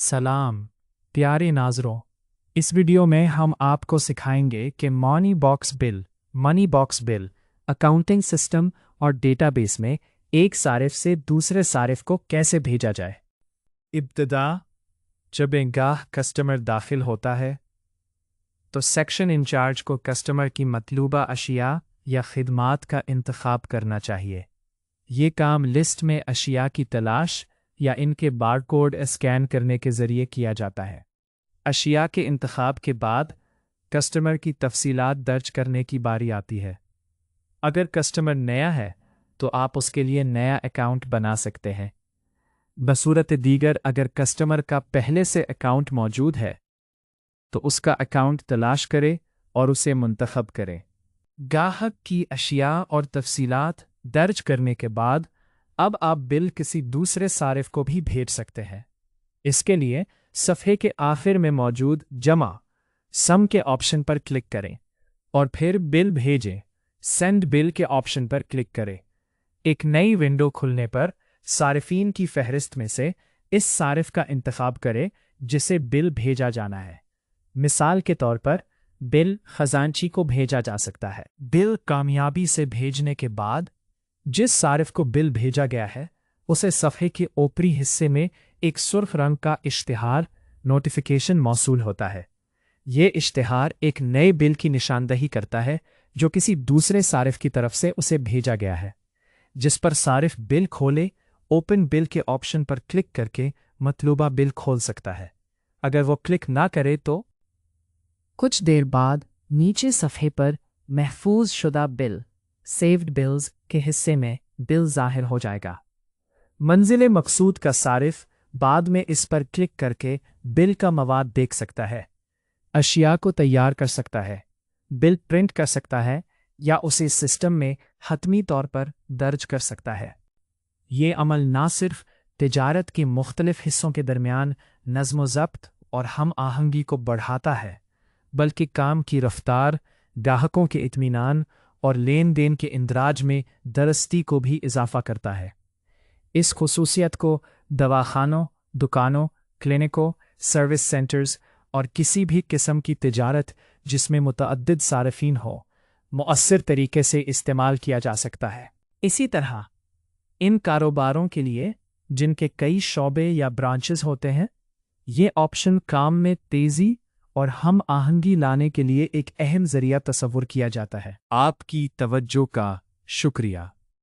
सलाम प्यारे नाज़रों, इस वीडियो में हम आपको सिखाएंगे कि money box bill accounting system और डेटाबेस में एक सारिफ से दूसरे सारिफ को कैसे भेजा जाए। इब्तदा जब एक कस्टमर दाखिल होता है तो सेक्शन इंचार्ज को कस्टमर की मतलूबा अशिया या खिदमात का इंतखाब करना चाहिए। ये काम लिस्ट में अशिया की तलाश या इनके बारकोड स्कैन करने के ज़रिए किया जाता है। अशिया के इंतखाब के बाद कस्टमर की तफसीलात दर्ज करने की बारी आती है। अगर कस्टमर नया है तो आप उसके लिए नया अकाउंट बना सकते हैं। बसूरत दीगर अगर कस्टमर का पहले से अकाउंट मौजूद है तो उसका अकाउंट तलाश करें और उसे मुंतखब करें। गाहक की अशिया और तफसीलात दर्ज करने के बाद अब आप बिल किसी दूसरे सारिफ को भी भेज सकते हैं। इसके लिए सफ़े के आखिर में मौजूद सम के ऑप्शन पर क्लिक करें और फिर बिल भेजें सेंड बिल के ऑप्शन पर क्लिक करें। एक नई विंडो खुलने पर सारिफीन की फहरिस्त में से इस सारिफ का इंतखाब करें जिसे बिल भेजा जाना है। मिसाल के तौर पर बिल खजांची को भेजा जा सकता है। बिल कामयाबी से भेजने के बाद जिस सारिफ को बिल भेजा गया है उसे सफ़े के ऊपरी हिस्से में एक सुर्ख रंग का इश्तिहार नोटिफिकेशन मौसूल होता है। ये इश्तिहार एक नए बिल की निशानदही करता है जो किसी दूसरे सारिफ की तरफ से उसे भेजा गया है। जिस पर सारिफ बिल खोले ओपन बिल के ऑप्शन पर क्लिक करके मतलूबा बिल खोल सकता है। अगर वो क्लिक ना करे तो कुछ देर बाद नीचे सफ़े पर महफूज शुदा बिल सेव्ड बिल्स के हिस्से में बिल ज़ाहिर हो जाएगा। मंजिल मकसूद का सारिफ बाद में इस पर क्लिक करके बिल का मवाद देख सकता है, अशिया को तैयार कर सकता है, बिल प्रिंट कर सकता है या उसे सिस्टम में हतमी तौर पर दर्ज कर सकता है। ये अमल ना सिर्फ तिजारत के मुख्तलिफ हिस्सों के दरमियान नज़्म ज़ब्त और हम आहंगी को बढ़ाता है बल्कि काम की रफ्तार, गाहकों के इत्मीनान और लेन देन के इंदराज में दरस्ती को भी इजाफा करता है। इस खुसूसियत को दवाखानों, दुकानों, क्लिनिकों, सर्विस सेंटर्स और किसी भी किस्म की तिजारत जिसमें मुतअद्दिद सारिफीन हो मुअस्सिर तरीके से इस्तेमाल किया जा सकता है। इसी तरह इन कारोबारों के लिए जिनके कई शोबे या ब्रांचेस होते हैं ये ऑप्शन काम में तेज़ी और हम आहंगी लाने के लिए एक अहम ज़रिया तस्वुर किया जाता है। आपकी तवज्जो का शुक्रिया।